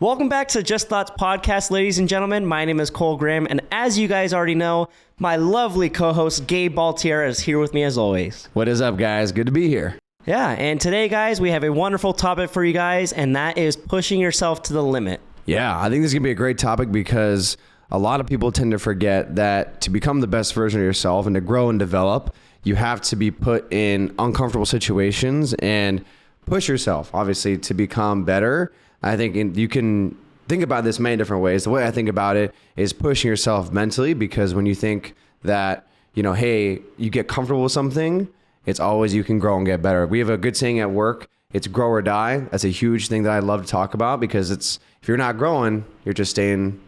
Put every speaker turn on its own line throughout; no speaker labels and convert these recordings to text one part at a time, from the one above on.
Welcome back to Just Thoughts Podcast, ladies and gentlemen. My name is Cole Graham, and as you guys already know, my lovely co-host Gabe Baltier is here with me as always.
What is up, guys? Good to be here.
Yeah, and today, guys, we have a wonderful topic for you guys, and that is pushing yourself to the limit.
Yeah, I think this is going to be a great topic because a lot of people tend to forget that to become the best version of yourself and to grow and develop, you have to be put in uncomfortable situations and push yourself, obviously, to become better. I think you can think about this many different ways. The way I think about it is pushing yourself mentally, because when you think that, hey, you get comfortable with something, it's always you can grow and get better. We have a good saying at work. It's grow or die. That's a huge thing that I love to talk about, because if you're not growing, you're just staying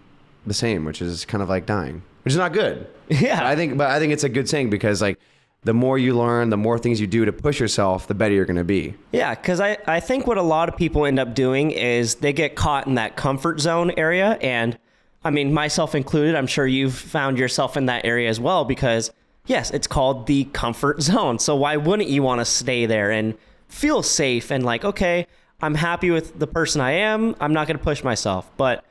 the same, which is kind of like dying, which is not good.
Yeah.
But I think it's a good saying, because the more you learn, the more things you do to push yourself, the better you're going to be.
Yeah, because I think what a lot of people end up doing is they get caught in that comfort zone area. And I mean, myself included, I'm sure you've found yourself in that area as well, because yes, it's called the comfort zone. So why wouldn't you want to stay there and feel safe and like, okay, I'm happy with the person I am. I'm not going to push myself, but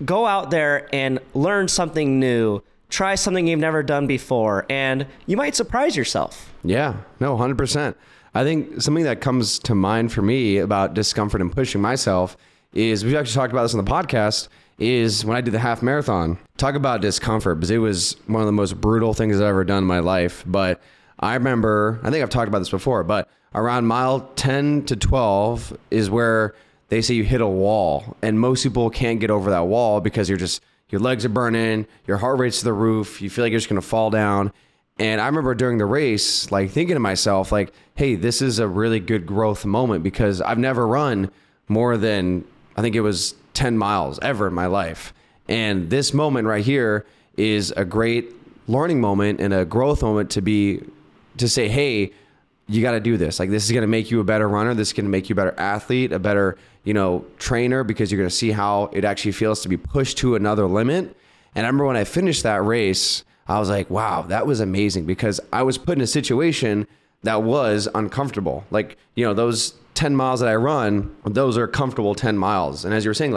go out there and learn something new. Try something you've never done before, and you might surprise yourself.
Yeah, no, 100%. I think something that comes to mind for me about discomfort and pushing myself is, we've actually talked about this on the podcast, is when I did the half marathon. Talk about discomfort, because it was one of the most brutal things I've ever done in my life. But I remember, I think I've talked about this before, but around mile 10 to 12 is where they say you hit a wall, and most people can't get over that wall because your legs are burning, your heart rate's to the roof, you feel like you're just gonna fall down. And I remember during the race, thinking to myself, hey, this is a really good growth moment, because I've never run more than, I think it was 10 miles ever in my life. And this moment right here is a great learning moment and a growth moment to say, hey, you got to do this. This is going to make you a better runner. This is going to make you a better athlete, a better, trainer, because you're going to see how it actually feels to be pushed to another limit. And I remember when I finished that race, I was like, wow, that was amazing, because I was put in a situation that was uncomfortable. Those 10 miles that I run, those are comfortable 10 miles. And as you were saying,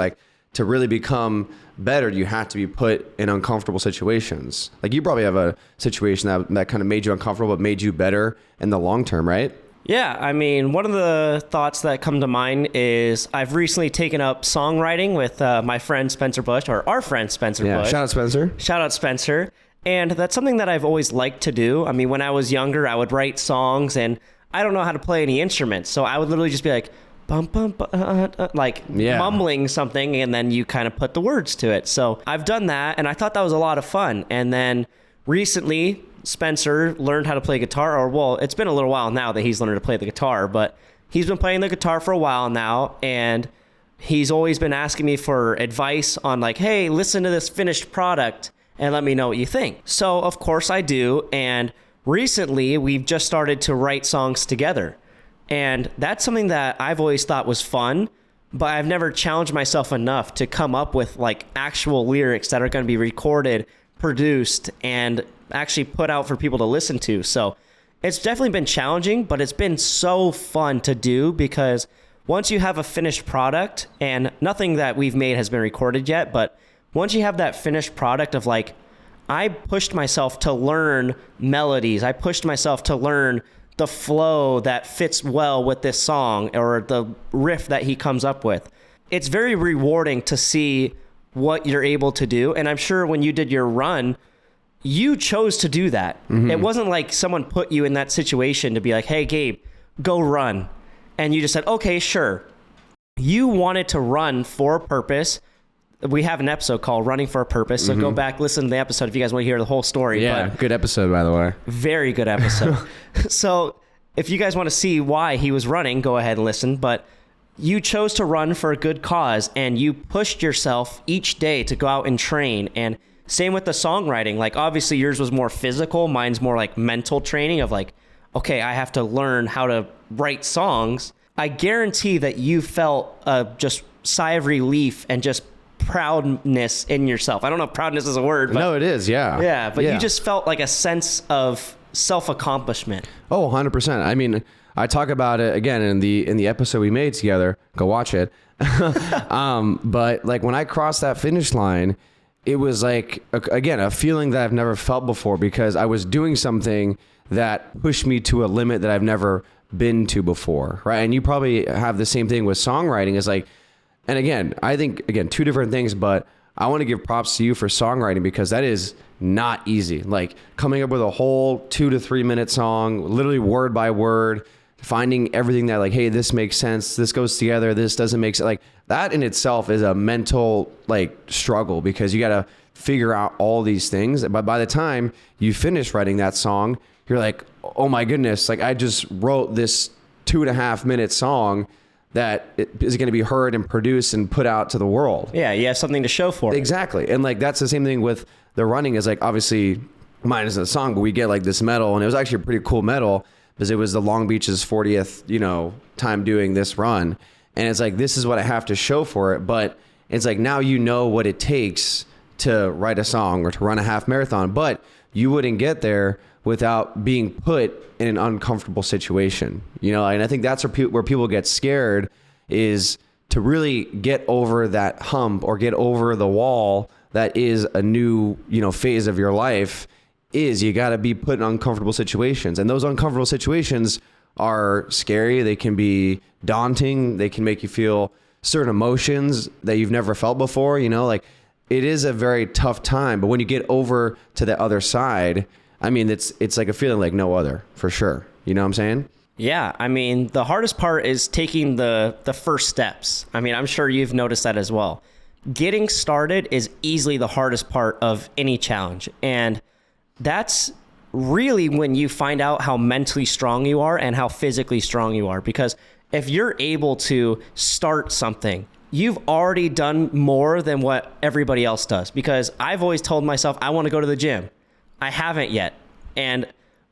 to really become better, you have to be put in uncomfortable situations. You probably have a situation that kind of made you uncomfortable, but made you better in the long term, right?
Yeah, I mean, one of the thoughts that come to mind is I've recently taken up songwriting with my friend Spencer Bush, or our friend Spencer Bush.
Shout out Spencer.
Shout out Spencer. And that's something that I've always liked to do. I mean, when I was younger, I would write songs, and I don't know how to play any instruments. So I would literally just be like, bum, bum, mumbling something, and then you kind of put the words to it. So I've done that, and I thought that was a lot of fun. And then recently, Spencer learned how to play guitar, it's been a little while now that he's learned to play the guitar, but he's been playing the guitar for a while now, and he's always been asking me for advice on hey, listen to this finished product and let me know what you think. So of course I do, and recently we've just started to write songs together, and that's something that I've always thought was fun, but I've never challenged myself enough to come up with actual lyrics that are going to be recorded, produced, and actually put out for people to listen to. So it's definitely been challenging, but it's been so fun to do, because once you have a finished product, and nothing that we've made has been recorded yet, but once you have that finished product of I pushed myself to learn melodies, I pushed myself to learn the flow that fits well with this song, or the riff that he comes up with. It's very rewarding to see what you're able to do. And I'm sure when you did your run, you chose to do that. Mm-hmm. It wasn't like someone put you in that situation to be like, hey, Gabe, go run. And you just said, okay, sure. You wanted to run for a purpose. We have an episode called Running for a Purpose. So go back, listen to the episode if you guys want to hear the whole story.
Yeah,
but
good episode, by the way.
Very good episode. So if you guys want to see why he was running, go ahead and listen. But you chose to run for a good cause, and you pushed yourself each day to go out and train. And same with the songwriting. Obviously yours was more physical. Mine's more mental training of okay, I have to learn how to write songs. I guarantee that you felt just sigh of relief and just proudness in yourself. I don't know if proudness is a word, but
no, it is. Yeah.
Yeah. But you just felt a sense of self-accomplishment.
Oh, 100%. I mean, I talk about it again in the episode we made together. Go watch it. But like when I crossed that finish line, it was like, again, a feeling that I've never felt before, because I was doing something that pushed me to a limit that I've never been to before. Right. And you probably have the same thing with songwriting. Is like, and again, I think, again, two different things, but I want to give props to you for songwriting, because that is not easy. Like coming up with a whole 2 to 3 minute song, literally word by word, finding everything that like, hey, this makes sense, this goes together, this doesn't make sense. Like that in itself is a mental like struggle, because you got to figure out all these things. But by the time you finish writing that song, you're like, oh my goodness, like I just wrote this 2.5 minute song that is going to be heard and produced and put out to the world.
Yeah, you have something to show for it.
Exactly. And like that's the same thing with the running. Is like, obviously mine isn't a song, but we get like this medal, and it was actually a pretty cool medal because it was the Long Beach's 40th, time doing this run. And it's like, this is what I have to show for it. But it's like, now you know what it takes to write a song or to run a half marathon, but you wouldn't get there without being put in an uncomfortable situation, and I think that's where people get scared, is to really get over that hump or get over the wall that is a new, phase of your life. Is you got to be put in uncomfortable situations, and those uncomfortable situations are scary. They can be daunting. They can make you feel certain emotions that you've never felt before, like it is a very tough time. But when you get over to the other side, I mean, it's like a feeling like no other, for sure. You know what I'm saying?
Yeah. I mean, the hardest part is taking the first steps. I mean, I'm sure you've noticed that as well. Getting started is easily the hardest part of any challenge. And that's really when you find out how mentally strong you are and how physically strong you are. Because if you're able to start something, you've already done more than what everybody else does. Because I've always told myself, I want to go to the gym. I haven't yet. And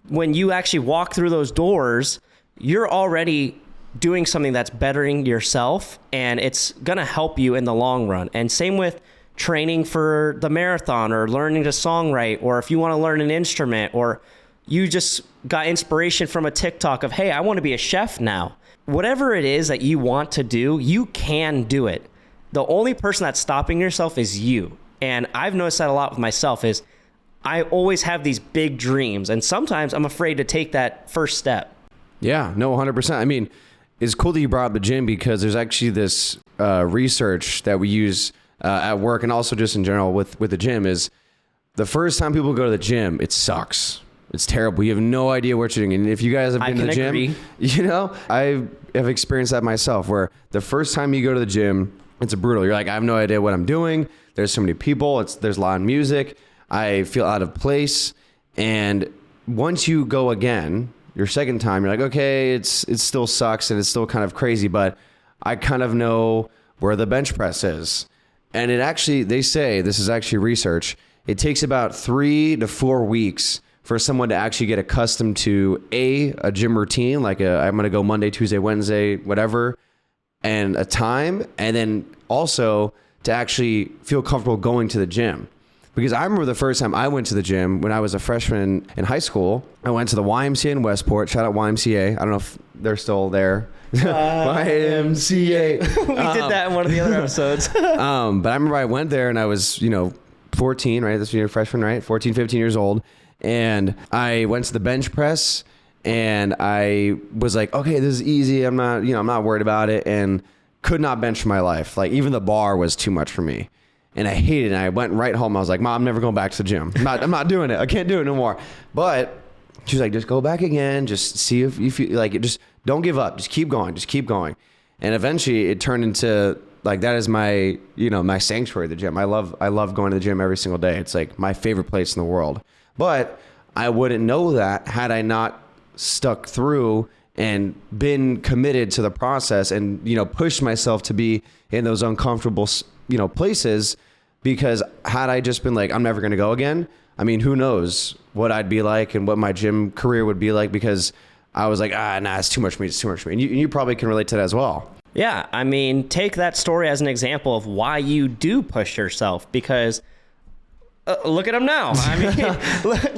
when you actually walk through those doors, you're already doing something that's bettering yourself, and it's going to help you in the long run. And same with training for the marathon, or learning to songwrite, or if you want to learn an instrument, or you just got inspiration from a TikTok of, hey, I want to be a chef now. Whatever it is that you want to do, you can do it. The only person that's stopping yourself is you. And I've noticed that a lot with myself. Is I always have these big dreams, and sometimes I'm afraid to take that first step.
Yeah, no, 100%. I mean, it's cool that you brought up the gym, because there's actually this research that we use at work, and also just in general with the gym, is the first time people go to the gym, it sucks. It's terrible. You have no idea what you're doing. And if you guys have been to the gym, I have experienced that myself, where the first time you go to the gym, it's brutal. You're like, I have no idea what I'm doing. There's so many people. There's a lot of music. I feel out of place. And once you go again, your second time, you're like, okay, it still sucks and it's still kind of crazy, but I kind of know where the bench press is. And it actually, they say, this is actually research, it takes about 3 to 4 weeks for someone to actually get accustomed to a gym routine, like I'm going to go Monday, Tuesday, Wednesday, whatever, and a time, and then also to actually feel comfortable going to the gym. Because I remember the first time I went to the gym when I was a freshman in high school. I went to the YMCA in Westport. Shout out YMCA. I don't know if they're still there. YMCA.
We did that in one of the other episodes.
But I remember I went there and I was, 14, right? This was your freshman, right? 14, 15 years old. And I went to the bench press and I was like, okay, this is easy. I'm not worried about it. And could not bench for my life. Like even the bar was too much for me. And I hated it. And I went right home. I was like, Mom, I'm never going back to the gym. I'm not doing it. I can't do it no more. But she was like, just go back again. Just see if you feel like it. Just don't give up. Just keep going. Just keep going. And eventually it turned into like, that is my, my sanctuary, the gym. I love going to the gym every single day. It's like my favorite place in the world. But I wouldn't know that had I not stuck through and been committed to the process and, pushed myself to be in those uncomfortable, places. Because had I just been like, I'm never going to go again, I mean, who knows what I'd be like and what my gym career would be like, because I was like, it's too much for me. It's too much for me. And you probably can relate to that as well.
Yeah. I mean, take that story as an example of why you do push yourself, because look at him now. I mean,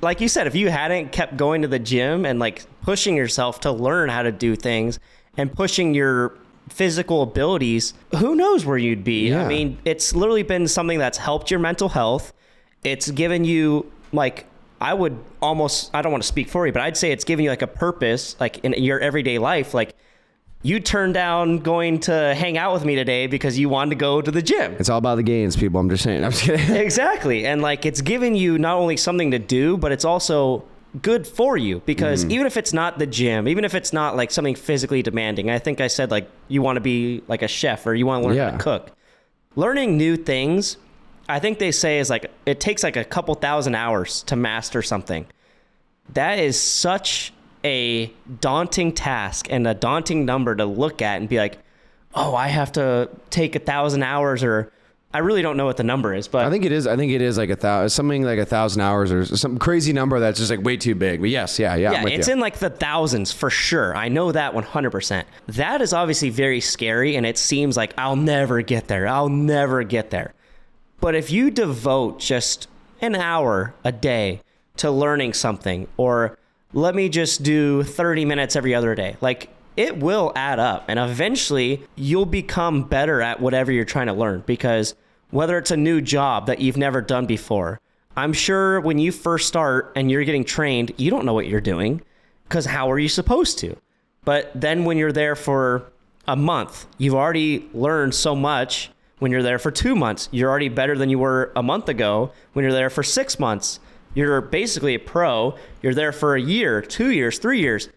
like you said, if you hadn't kept going to the gym and like pushing yourself to learn how to do things and pushing your physical abilities, who knows where you'd be?
Yeah.
I mean, it's literally been something that's helped your mental health. It's given you like, I don't want to speak for you, but I'd say it's giving you like a purpose, like in your everyday life. Like you turned down going to hang out with me today because you wanted to go to the gym.
It's all about the gains, people. I'm just saying. I'm just kidding.
Exactly. And like, it's giving you not only something to do, but it's also good for you because even if it's not the gym, even if it's not like something physically demanding, I think I said like you want to be like a chef or you want to learn how to cook. Learning new things, I think they say is like, it takes like a couple thousand hours to master something. That is such a daunting task and a daunting number to look at and be like, oh, I have to take 1,000 hours, or I really don't know what the number is, but
I think it is like 1,000, something like 1,000 hours or some crazy number that's just like way too big. But yes, yeah, I'm with
it's
you.
in like the thousands for sure. I know that 100%. That is obviously very scary, and it seems like I'll never get there. But if you devote just an hour a day to learning something, or let me just do 30 minutes every other day, like it will add up, and eventually you'll become better at whatever you're trying to learn. Because whether it's a new job that you've never done before, I'm sure when you first start and you're getting trained, you don't know what you're doing because how are you supposed to? But then when you're there for a month, you've already learned so much. When you're there for 2 months, you're already better than you were a month ago. When you're there for 6 months, you're basically a pro. You're there for a year, 2 years, 3 years.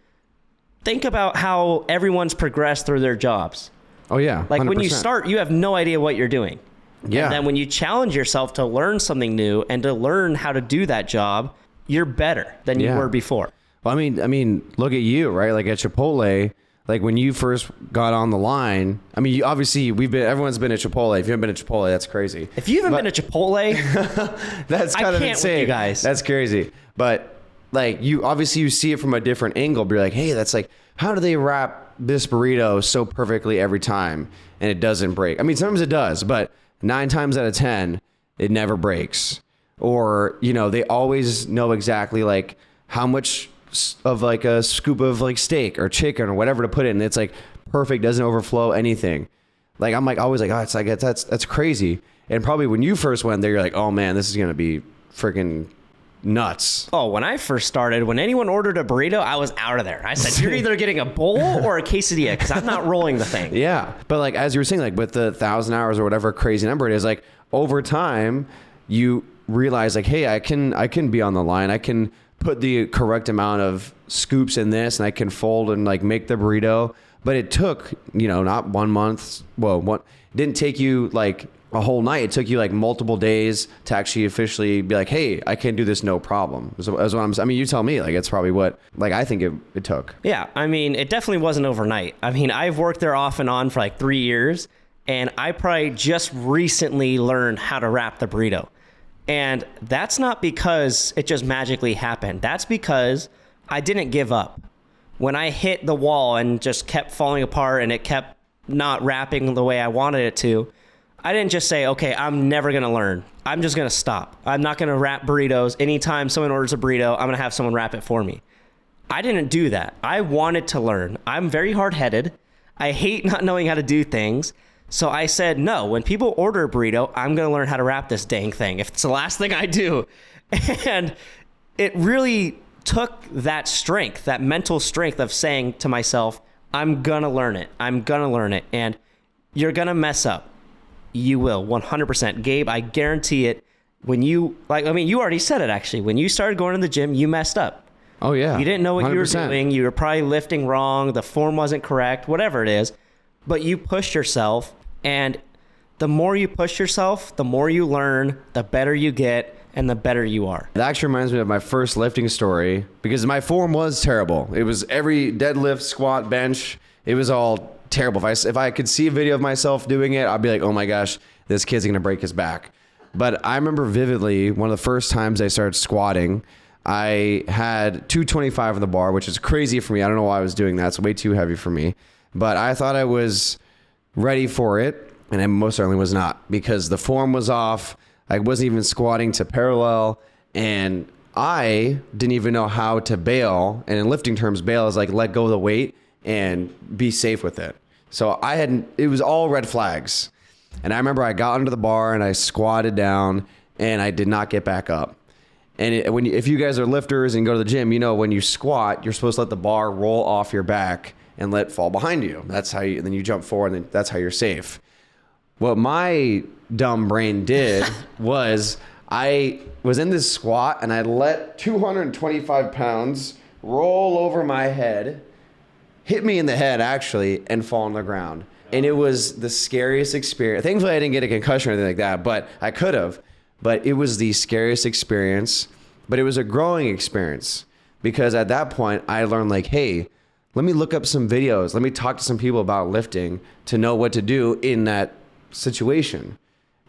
Think about how everyone's progressed through their jobs.
Oh yeah.
Like
100%.
when you start, you have no idea what you're doing.
Yeah.
And then when you challenge yourself to learn something new and to learn how to do that job, you're better than you were before.
Well, I mean, look at you, right? Like at Chipotle, like when you first got on the line, I mean, obviously everyone's been at Chipotle. If you haven't been at Chipotle, that's crazy.
If you haven't been to Chipotle,
that's kind of
can't
insane.
with you guys.
That's crazy. But like you see it from a different angle. But you're like, hey, that's like, how do they wrap this burrito so perfectly every time and it doesn't break? I mean, sometimes it does, but 9 times out of 10, it never breaks. Or, they always know exactly like how much of like a scoop of like steak or chicken or whatever to put in. It's like perfect, doesn't overflow anything. Like I'm like always like, oh, it's like that's crazy. And probably when you first went there, you're like, oh man, this is gonna be freaking nuts.
Oh, when I first started, when anyone ordered a burrito, I was out of there. I said, you're either getting a bowl or a quesadilla because I'm not rolling the thing.
Yeah, but like as you were saying, like with the 1,000 hours or whatever crazy number it is, like over time you realize like, hey, I can be on the line. I can put the correct amount of scoops in this, and I can fold and like make the burrito. But it took, not 1 month. Well, it didn't take you like a whole night. It took you like multiple days to actually officially be like, hey, I can do this no problem. I mean, you tell me, like, it's probably what, like, I think it took.
Yeah. I mean, it definitely wasn't overnight. I mean, I've worked there off and on for like 3 years, and I probably just recently learned how to wrap the burrito. And that's not because it just magically happened. That's because I didn't give up. When I hit the wall and just kept falling apart and it kept not wrapping the way I wanted it to, I didn't just say, okay, I'm never going to learn. I'm just going to stop. I'm not going to wrap burritos. Anytime someone orders a burrito, I'm going to have someone wrap it for me. I didn't do that. I wanted to learn. I'm very hard-headed. I hate not knowing how to do things. So I said, no, when people order a burrito, I'm going to learn how to wrap this dang thing if it's the last thing I do. And it really took that strength, that mental strength of saying to myself, I'm going to learn it. I'm going to learn it. And you're going to mess up. You will, 100%. Gabe, I guarantee it. When you, you already said it actually. When you started going to the gym, you messed up.
Oh, yeah.
You didn't know what 100%. You were doing. You were probably lifting wrong. The form wasn't correct, whatever it is. But you pushed yourself, and the more you push yourself, the more you learn, the better you get, and the better you are.
That actually reminds me of my first lifting story, because my form was terrible. It was every deadlift, squat, bench. It was all terrible. If I could see a video of myself doing it, I'd be like, oh my gosh, this kid's going to break his back. But I remember vividly one of the first times I started squatting, I had 225 on the bar, which is crazy for me. I don't know why I was doing that. It's way too heavy for me. But I thought I was ready for it, and I most certainly was not, because the form was off. I wasn't even squatting to parallel, and I didn't even know how to bail. And in lifting terms, bail is like let go of the weight and be safe with it. So it was all red flags. And I remember I got under the bar and I squatted down and I did not get back up. And if you guys are lifters and go to the gym, you know, when you squat, you're supposed to let the bar roll off your back and let it fall behind you. That's how then you jump forward and that's how you're safe. What my dumb brain did was I was in this squat and I let 225 pounds roll over my head, hit me in the head actually, and fall on the ground. And it was the scariest experience. Thankfully, I didn't get a concussion or anything like that, but I could have. But it was the scariest experience, but it was a growing experience because at that point I learned like, hey, let me look up some videos. Let me talk to some people about lifting to know what to do in that situation.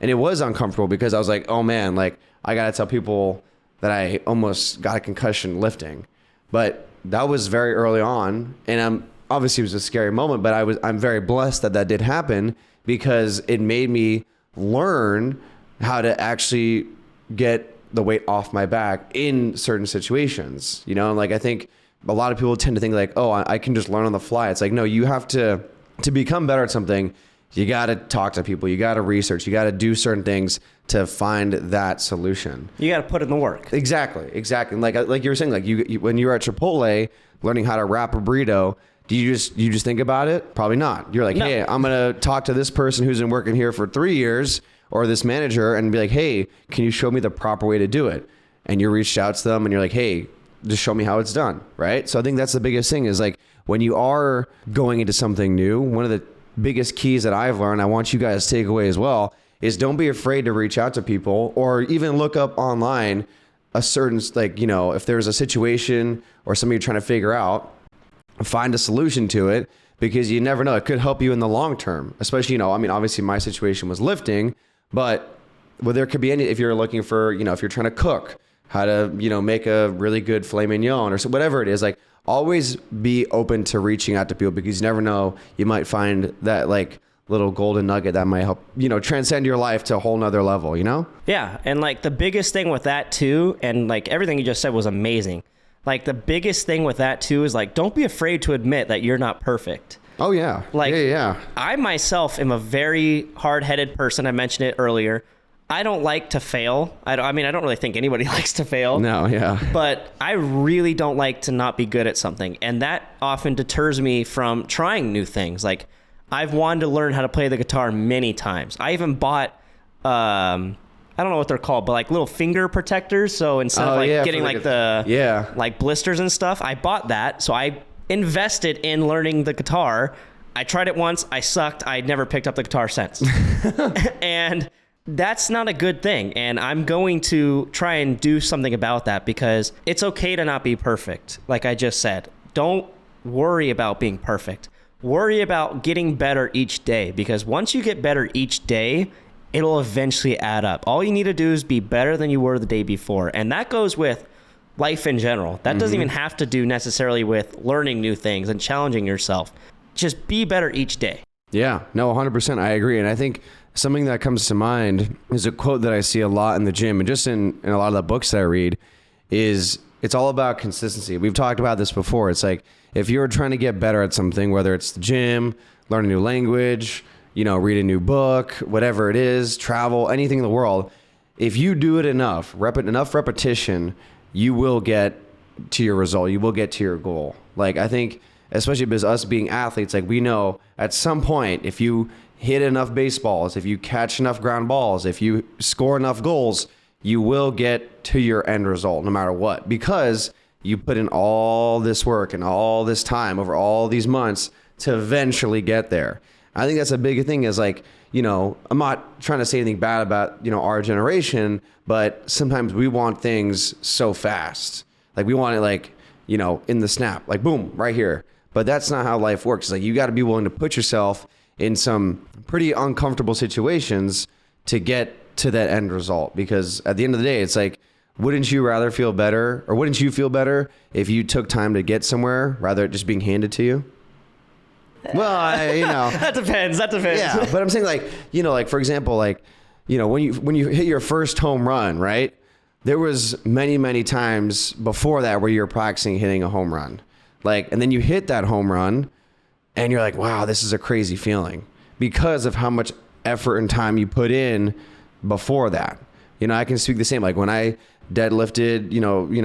And it was uncomfortable because I was like, oh man, like I got to tell people that I almost got a concussion lifting. But that was very early on. And obviously it was a scary moment, but I'm very blessed that did happen because it made me learn how to actually get the weight off my back in certain situations. You know, like I think a lot of people tend to think like, oh, I can just learn on the fly. It's like, no, you have to become better at something. You got to talk to people. You got to research. You got to do certain things to find that solution.
You got to put in the work.
Exactly. Like you were saying, like you when you were at Chipotle learning how to wrap a burrito, do you just think about it? Probably not. You're like, no. Hey, I'm going to talk to this person who's been working here for 3 years or this manager and be like, hey, can you show me the proper way to do it? And you reached out to them and you're like, hey, just show me how it's done. Right. So I think that's the biggest thing is like when you are going into something new, one of the biggest keys that I've learned, I want you guys to take away as well, is don't be afraid to reach out to people or even look up online a certain, like, you know, if there's a situation or something you're trying to figure out, find a solution to it because you never know. It could help you in the long term, especially, you know, I mean, obviously my situation was lifting, but there could be any, if you're looking for, you know, if you're trying to cook, how to, you know, make a really good filet mignon or so, whatever it is, like, always be open to reaching out to people because you never know, you might find that like little golden nugget that might help, you know, transcend your life to a whole nother level, you know?
Yeah. And like the biggest thing with that too, and like everything you just said was amazing. Like the biggest thing with that too is like, don't be afraid to admit that you're not perfect.
Oh yeah.
Like
yeah.
I myself am a very hard-headed person. I mentioned it earlier. I don't like to fail. I mean, I don't really think anybody likes to fail.
No, yeah.
But I really don't like to not be good at something. And that often deters me from trying new things. Like, I've wanted to learn how to play the guitar many times. I even bought, I don't know what they're called, but like little finger protectors. So instead of like getting like the like blisters and stuff, I bought that. So I invested in learning the guitar. I tried it once. I sucked. I never picked up the guitar since. And that's not a good thing. And I'm going to try and do something about that because it's okay to not be perfect. Like I just said, don't worry about being perfect. Worry about getting better each day because once you get better each day, it'll eventually add up. All you need to do is be better than you were the day before. And that goes with life in general. That doesn't even have to do necessarily with learning new things and challenging yourself. Just be better each day.
Yeah, no, 100%. I agree. And I think something that comes to mind is a quote that I see a lot in the gym and just in a lot of the books that I read is it's all about consistency. We've talked about this before. It's like if you're trying to get better at something, whether it's the gym, learn a new language, you know, read a new book, whatever it is, travel, anything in the world, if you do it enough repetition, you will get to your result. You will get to your goal. Like I think, especially because us being athletes, like we know at some point, if you hit enough baseballs, if you catch enough ground balls, if you score enough goals, you will get to your end result no matter what, because you put in all this work and all this time over all these months to eventually get there. I think that's a big thing is like, you know, I'm not trying to say anything bad about, you know, our generation, but sometimes we want things so fast. Like we want it like, you know, in the snap, like boom, right here. But that's not how life works. It's like you got to be willing to put yourself in some pretty uncomfortable situations to get to that end result. Because at the end of the day, it's like, wouldn't you rather feel better or wouldn't you feel better if you took time to get somewhere rather than just being handed to you? Well, you know.
That depends.
Yeah, but I'm saying like, you know, like for example, like, you know, when you hit your first home run, right? There was many times before that where you were practicing hitting a home run. Like, and then you hit that home run and you're like, wow, this is a crazy feeling because of how much effort and time you put in before that. You know, I can speak the same. Like when I deadlifted,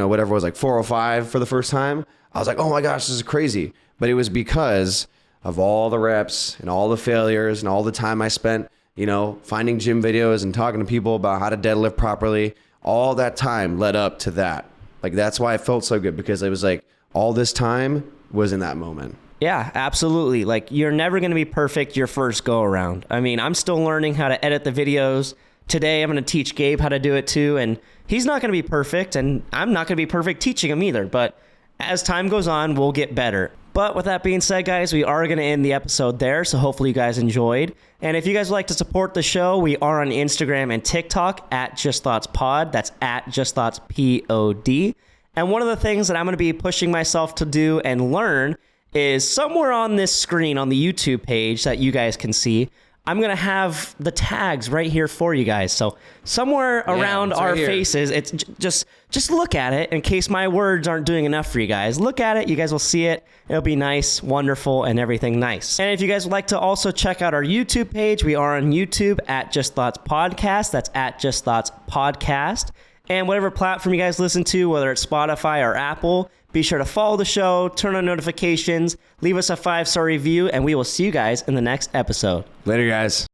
whatever it was, like 405 for the first time, I was like, oh my gosh, this is crazy. But it was because of all the reps and all the failures and all the time I spent, finding gym videos and talking to people about how to deadlift properly. All that time led up to that. Like, that's why I felt so good, because it was like all this time was in that moment.
Yeah, absolutely. Like, you're never going to be perfect your first go around. I mean, I'm still learning how to edit the videos. Today, I'm going to teach Gabe how to do it too. And he's not going to be perfect, and I'm not going to be perfect teaching him either. But as time goes on, we'll get better. But with that being said, guys, we are going to end the episode there. So hopefully you guys enjoyed. And if you guys would like to support the show, we are on Instagram and TikTok at Just Thoughts Pod. That's at Just Thoughts POD. And one of the things that I'm going to be pushing myself to do and learn is somewhere on this screen on the YouTube page that you guys can see, I'm going to have the tags right here for you guys. So somewhere around our faces, it's just look at it in case my words aren't doing enough for you guys. Look at it. You guys will see it. It'll be nice, wonderful, and everything nice. And if you guys would like to also check out our YouTube page, we are on YouTube at Just Thoughts Podcast. That's at Just Thoughts Podcast. And whatever platform you guys listen to, whether it's Spotify or Apple, be sure to follow the show, turn on notifications, leave us a 5-star review, and we will see you guys in the next episode.
Later, guys.